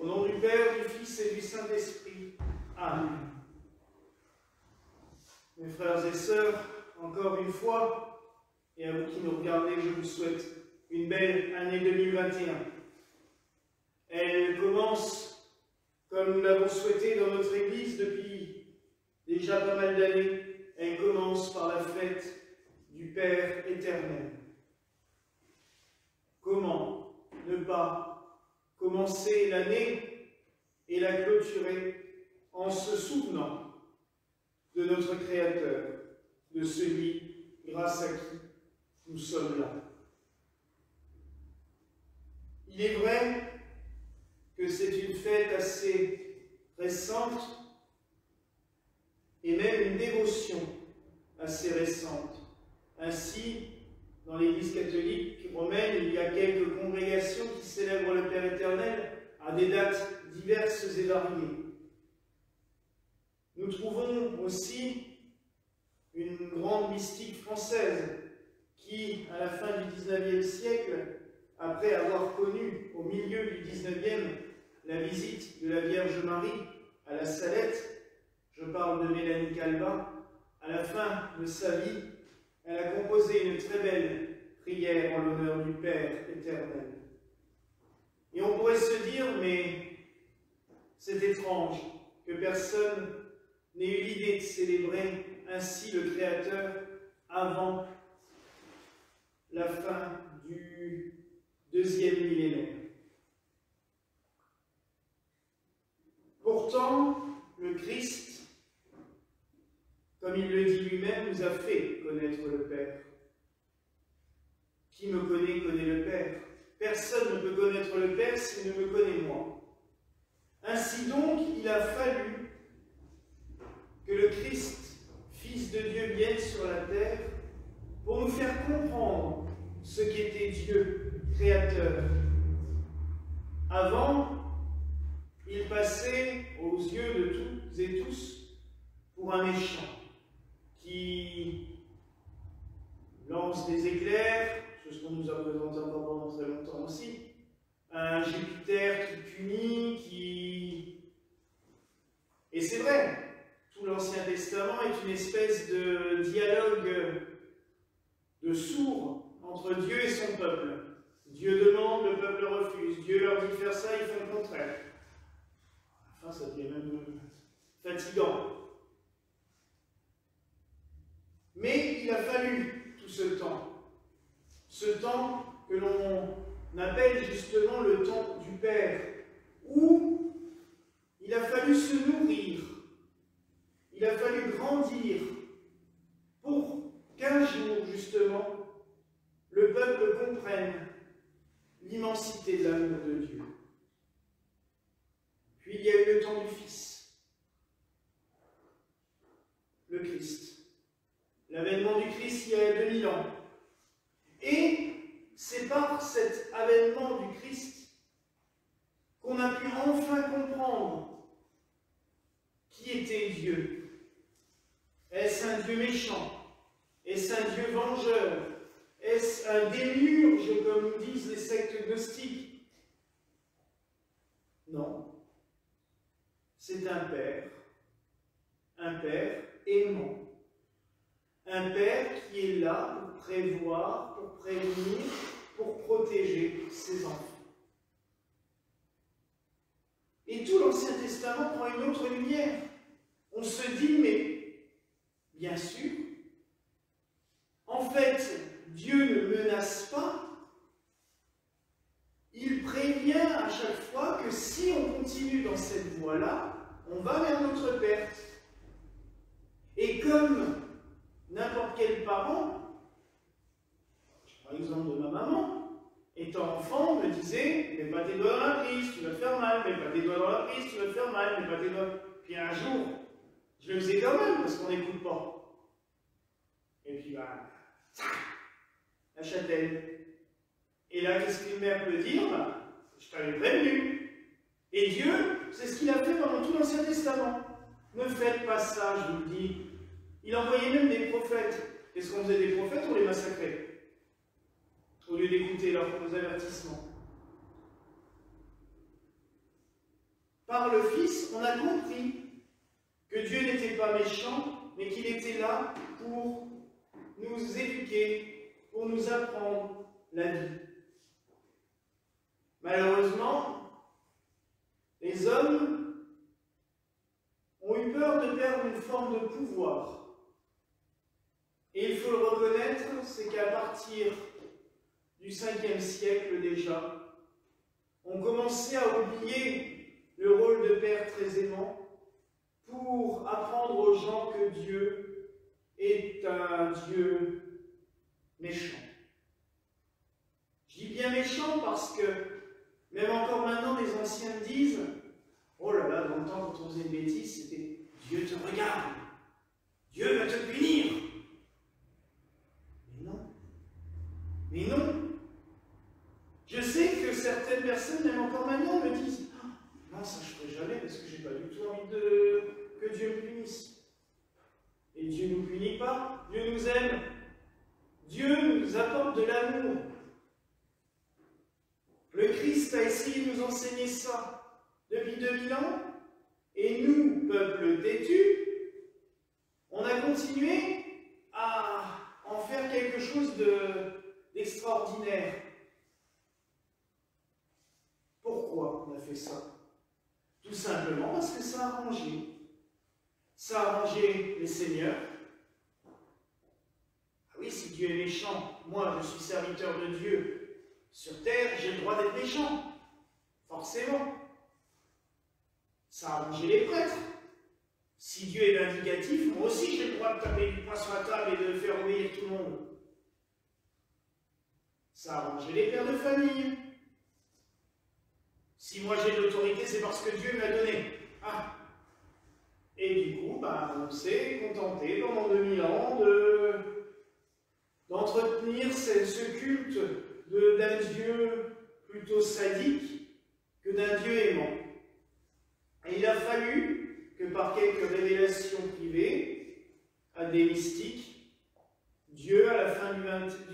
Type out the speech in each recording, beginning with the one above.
Au nom du Père, du Fils et du Saint-Esprit. Amen. Mes frères et sœurs, encore une fois, et à vous qui nous regardez, je vous souhaite une belle année 2021. Elle commence, comme nous l'avons souhaité dans notre Église depuis déjà pas mal d'années, elle commence par la fête du Père éternel. Comment ne pas commencer l'année et la clôturer en se souvenant de notre Créateur, de celui grâce à qui nous sommes là. Il est vrai que c'est une fête assez récente et même une dévotion assez récente. Ainsi, dans l'Église catholique romaine, il y a quelques congrégations qui célèbrent le Père éternel à des dates diverses et variées. Nous trouvons aussi une grande mystique française qui, à la fin du XIXe siècle, après avoir connu au milieu du XIXe la visite de la Vierge Marie à la Salette, je parle de Mélanie Calvat, à la fin de sa vie, elle a composé une très belle prière en l'honneur du Père éternel. Et on pourrait se dire, mais c'est étrange que personne n'ait eu l'idée de célébrer ainsi le Créateur avant la fin du deuxième millénaire. Pourtant, le Christ, comme il le dit lui-même, nous a fait connaître le Père. Qui me connaît, connaît le Père. Personne ne peut connaître le Père s'il ne me connaît moi. Ainsi donc, il a fallu que le Christ, Fils de Dieu, vienne sur la terre pour nous faire comprendre ce qu'était Dieu, Créateur. Avant, il passait aux yeux de toutes et tous pour un méchant qui lance des éclairs, c'est ce qu'on nous a présenté encore pendant très longtemps aussi, un Jupiter qui punit, Et c'est vrai, tout l'Ancien Testament est une espèce de dialogue de sourds entre Dieu et son peuple. Dieu demande, le peuple refuse. Dieu leur dit de faire ça, ils font le contraire. Enfin, ça devient même fatigant. Mais il a fallu tout ce temps que l'on appelle justement le temps du Père, où il a fallu se nourrir, il a fallu grandir, pour qu'un jour, justement, le peuple comprenne l'immensité de l'amour de Dieu. Puis il y a eu le temps du Fils, le Christ. L'avènement du Christ il y a 2000 ans. Et c'est par cet avènement du Christ qu'on a pu enfin comprendre qui était Dieu. Est-ce un Dieu méchant? Est-ce un Dieu vengeur? Est-ce un démiurge, comme disent les sectes gnostiques? Non. C'est un Père aimant. Un Père qui est là pour prévoir, pour prévenir, pour protéger ses enfants. Et tout l'Ancien Testament prend une autre lumière. On se dit, mais bien sûr, en fait, Dieu ne menace pas. Il prévient à chaque fois que si on continue dans cette voie-là, on va vers notre perte. Et comme n'importe quel parent, par exemple de ma maman, étant enfant, me disait « mets pas tes doigts dans la prise, tu vas te faire mal, mets pas tes doigts dans la prise, tu vas te faire mal, mets pas tes doigts... » Puis un jour, je le faisais quand même, parce qu'on n'écoute pas. Et puis, la châtaigne. Et là, qu'est-ce qu'une mère peut dire? Je t'avais prévenu. Et Dieu, c'est ce qu'il a fait pendant tout l'Ancien Testament. Ne faites pas ça, je vous le dis. Il envoyait même des prophètes. Qu'est-ce qu'on faisait des prophètes? On les massacrait. Au lieu d'écouter leurs avertissements. par le Fils, on a compris que Dieu n'était pas méchant, mais qu'il était là pour nous éduquer, pour nous apprendre la vie. Malheureusement, les hommes ont eu peur de perdre une forme de pouvoir. Et il faut le reconnaître, c'est qu'à partir du 5e siècle déjà, on commençait à oublier le rôle de père très aimant pour apprendre aux gens que Dieu est un Dieu méchant. Je dis bien méchant parce que même encore maintenant, les anciens disent « Oh là là, dans le temps, quand on faisait une bêtise, c'était « Dieu te regarde, Dieu va te punir ». Mais non. Mais non. Je sais que certaines personnes, même encore maintenant, me disent « Non, ça je ne ferai jamais parce que je n'ai pas du tout envie que Dieu me punisse. » Et Dieu ne nous punit pas, Dieu nous aime. Dieu nous apporte de l'amour. Le Christ a essayé de nous enseigner ça depuis 2000 ans, et nous, peuple têtu, on a continué à en faire quelque chose d'extraordinaire. Pourquoi on a fait ça? Tout simplement parce que ça a arrangé. Ça a arrangé les seigneurs. Ah oui, si Dieu est méchant, moi je suis serviteur de Dieu, sur terre, j'ai le droit d'être méchant. Forcément. Ça a arrangé les prêtres. Si Dieu est vindicatif, moi aussi j'ai le droit de taper du poing sur la table et de faire obéir tout le monde. Ça a arrangé les pères de famille. Si moi j'ai de l'autorité, c'est parce que Dieu m'a donné. Ah. Et du coup, on s'est contenté pendant 2000 ans d'entretenir ce culte d'un Dieu plutôt sadique que d'un Dieu aimant. Et il a fallu que par quelques révélations privées à des mystiques, Dieu, à la fin du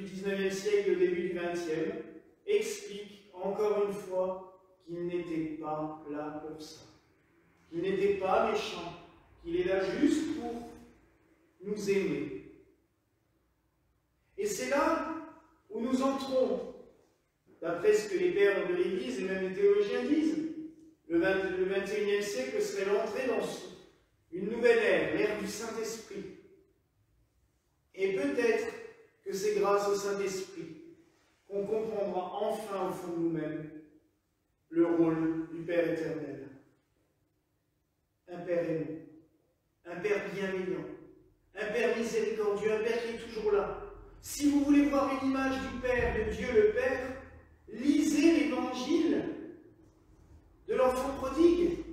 19e siècle et au début du 20e, explique encore une fois qu'il n'était pas là pour ça. Qu'il n'était pas méchant, qu'il est là juste pour nous aimer. Et c'est là où nous entrons, d'après ce que les pères de l'Église et même les théologiens disent. Le 21e siècle serait l'entrée dans une nouvelle ère, l'ère du Saint-Esprit. Et peut-être que c'est grâce au Saint-Esprit qu'on comprendra enfin au fond de nous-mêmes le rôle du Père éternel. Un Père aimant, un Père bienveillant, un Père miséricordieux, un Père qui est toujours là. Si vous voulez voir une image du Père, de Dieu le Père, lisez l'Évangile de l'enfant prodigue,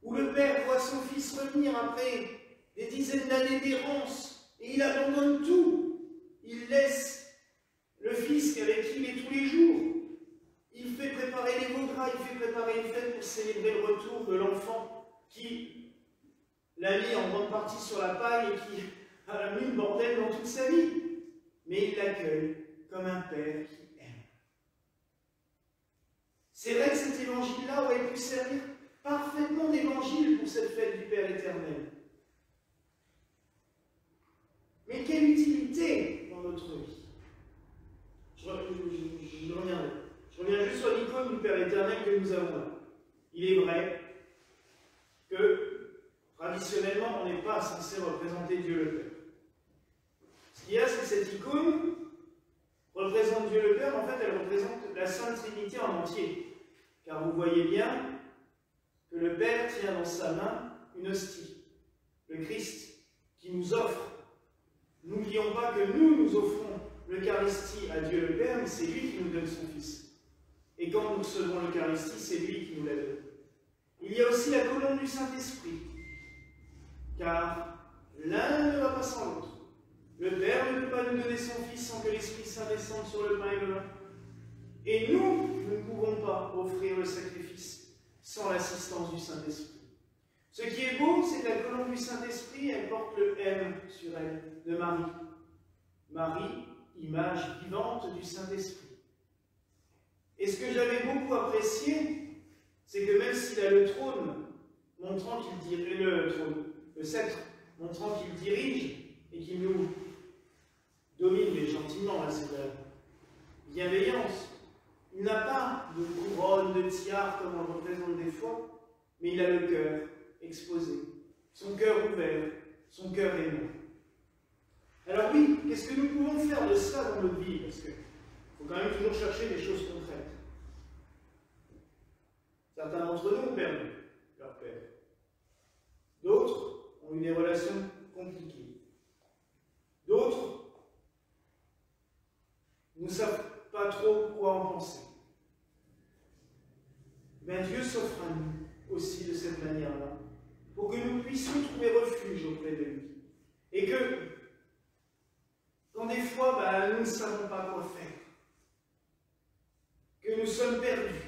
où le Père voit son Fils revenir après des dizaines d'années d'errance, et il abandonne tout. Il laisse le Fils avec qui il est tous les jours. Il fait préparer les veaux gras, il fait préparer une fête pour célébrer le retour de l'enfant qui l'a mis en grande partie sur la paille et qui a mis le bordel dans toute sa vie. Mais il l'accueille comme un Père qui aime. C'est vrai que cet évangile-là aurait pu servir parfaitement d'évangile pour cette fête du Père éternel. Mais quelle utilité dans notre vie? Je reviens juste sur l'icône du Père éternel que nous avons là. Il est vrai que, traditionnellement, on n'est pas censé représenter Dieu le Père. Ce qu'il y a, c'est que cette icône représente Dieu le Père, en fait, elle représente la Sainte Trinité en entier. Car vous voyez bien que le Père tient dans sa main une hostie, le Christ, qui nous offre. N'oublions pas que nous offrons l'Eucharistie à Dieu le Père, mais c'est lui qui nous donne son Fils. Et quand nous recevons l'Eucharistie, c'est lui qui nous la donne. Il y a aussi la colombe du Saint-Esprit, car l'un ne va pas sans l'autre. Le Père ne peut pas nous donner son Fils sans que l'Esprit Saint descende sur le pain et le vin. Et nous ne pouvons pas offrir le sacrifice sans l'assistance du Saint-Esprit. Ce qui est beau, c'est que la colombe du Saint-Esprit, elle porte le M sur elle, de Marie. Marie, image vivante du Saint-Esprit. Et ce que j'avais beaucoup apprécié, c'est que même s'il a le trône, montrant qu'il dirige le sceptre, montrant qu'il dirige et qu'il nous domine, mais gentiment, hein, c'est de la bienveillance. Il n'a pas de couronne, de tiare comme on le représente des fois, mais il a le cœur exposé, son cœur ouvert, son cœur aimant. Alors oui, qu'est-ce que nous pouvons faire de ça dans notre vie? Parce qu'il faut quand même toujours chercher des choses concrètes. Certains d'entre nous ont perdu leur père. D'autres ont eu des relations compliquées. D'autres ne savent pas trop quoi en penser. Mais Dieu s'offre à nous aussi de cette manière-là, pour que nous puissions trouver refuge auprès de lui. Et que, quand des fois, nous ne savons pas quoi faire, que nous sommes perdus,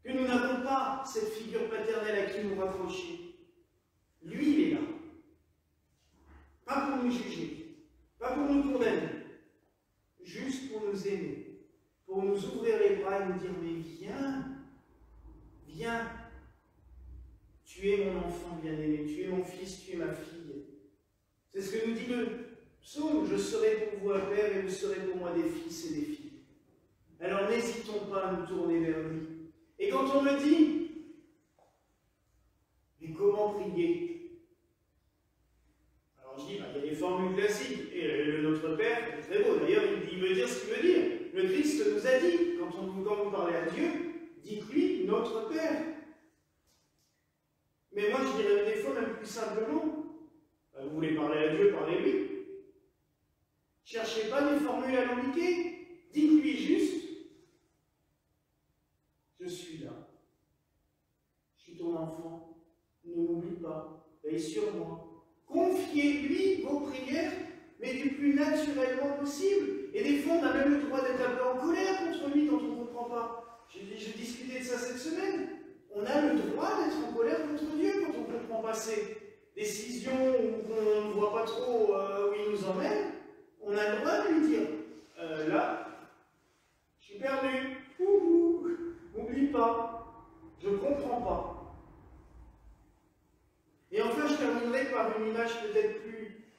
que nous n'avons pas cette figure paternelle à qui nous raccrocher, lui, il est là. Pas pour nous juger, pas pour nous condamner, juste pour nous aimer, pour nous ouvrir les bras et nous dire, mais viens, viens, tu es mon enfant bien-aimé, tu es mon fils, tu es ma fille. C'est ce que nous dit le psaume, je serai pour vous un père et vous serez pour moi des fils et des filles. Alors n'hésitons pas à nous tourner vers lui. Et quand on me dit, mais comment prier? Alors je dis, il y a des formules classiques, et le Notre Père est très beau, d'ailleurs il veut dire ce qu'il veut dire. Le Christ nous a dit, quand vous parlez à Dieu, dites-lui Notre Père. Mais moi je dirais des fois même plus simplement, vous voulez parler à Dieu, parlez-lui. Cherchez pas des formules alambiquées, dites-lui juste, je suis là, je suis ton enfant, ne m'oublie pas, veille sur moi. Confiez-lui vos prières, mais du plus naturellement possible. Et des fois, on a même le droit d'être un peu en colère contre lui quand on ne comprend pas. J'ai discuté de ça cette semaine. On a le droit d'être en colère contre Dieu quand on ne comprend pas ses décisions ou qu'on ne voit pas trop où il nous emmène. On a le droit de lui dire, là, je suis perdu, n'oublie pas, je ne comprends pas. Et enfin, je terminerai par une image peut-être plus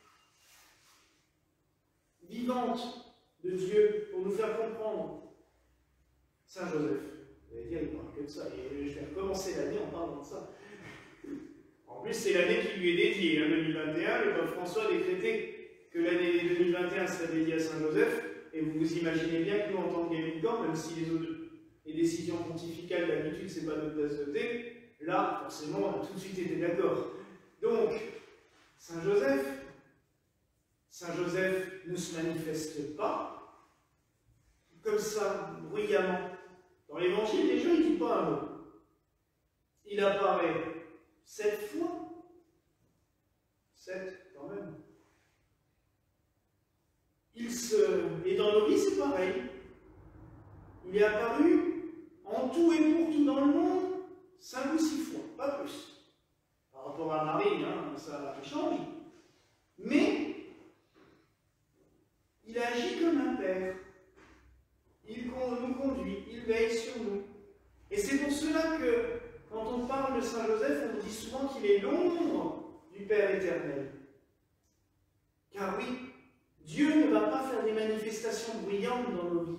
vivante de Dieu pour nous faire comprendre. Saint Joseph. Vous allez dire, il ne parle que de ça. Et je vais recommencer l'année en parlant de ça. En plus, c'est l'année qui lui est dédiée, 2021. Le pape François a décrété que l'année 2021 serait dédiée à Saint Joseph. Et vous vous imaginez bien que nous, en tant qu'émigrants, même si les décisions pontificales d'habitude, ce n'est pas notre tasse de thé, là, forcément, on a tout de suite été d'accord. Donc, Saint Joseph ne se manifeste pas comme ça, bruyamment. Dans l'Évangile, déjà, il ne dit pas un mot. Il apparaît 7 fois. 7, quand même. Et dans nos vies, c'est pareil. Il est apparu en tout et pour tout dans le monde 5 ou 6 fois, pas plus. Par rapport à Marie, ça change. Mais il agit comme un père. Il nous conduit, il veille sur nous. Et c'est pour cela que, quand on parle de Saint Joseph, on dit souvent qu'il est l'ombre du Père éternel. Car oui, Dieu ne va pas faire des manifestations brillantes dans nos vies.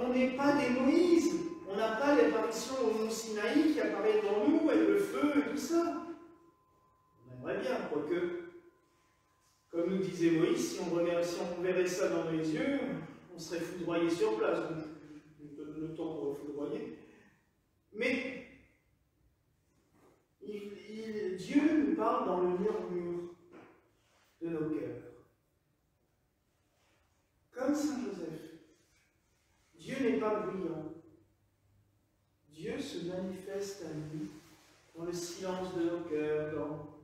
On n'est pas des Moïse. On n'a pas l'apparition au mont Sinaï qui apparaît devant nous avec le feu et tout ça. On aimerait bien, quoique, comme nous disait Moïse, si on verrait ça dans les yeux, on serait foudroyé sur place. Donc, je donne le temps pour le foudroyer. Mais Dieu nous parle dans le murmure de nos cœurs. Comme Saint Joseph, Dieu n'est pas bruyant. Dieu se manifeste à nous dans le silence de nos cœurs, dans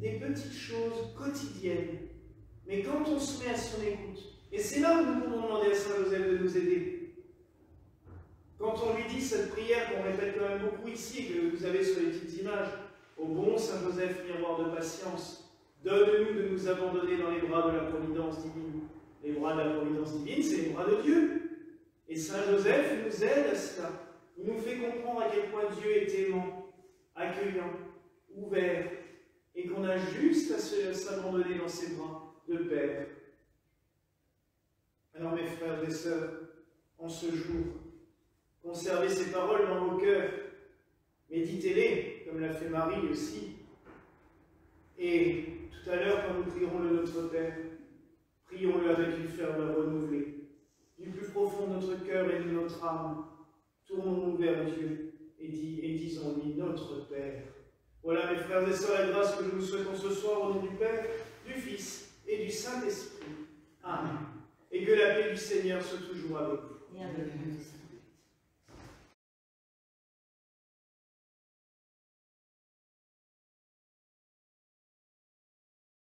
des petites choses quotidiennes. Mais quand on se met à son écoute, et c'est là où nous pouvons demander à Saint Joseph de nous aider. Quand on lui dit cette prière qu'on répète quand même beaucoup ici, que vous avez sur les petites images, au bon Saint Joseph, miroir de patience, donne-nous de nous abandonner dans les bras de la providence divine. Les bras de la providence divine, c'est les bras de Dieu. Et Saint Joseph nous aide à cela. Il nous fait comprendre à quel point Dieu est aimant, accueillant, ouvert, et qu'on a juste à s'abandonner dans ses bras de Père. Alors mes frères et sœurs, en ce jour, conservez ces paroles dans vos cœurs, méditez-les, comme l'a fait Marie aussi. Et tout à l'heure, quand nous prierons le Notre Père, prions-le avec une ferveur renouvelée. Du plus profond de notre cœur et de notre âme, tournons-nous vers Dieu et disons-lui notre Père. Voilà, mes frères et sœurs, la grâce que nous vous souhaitons ce soir au nom du Père, du Fils et du Saint-Esprit. Amen. Et que la paix du Seigneur soit toujours avec vous. Et avec vous.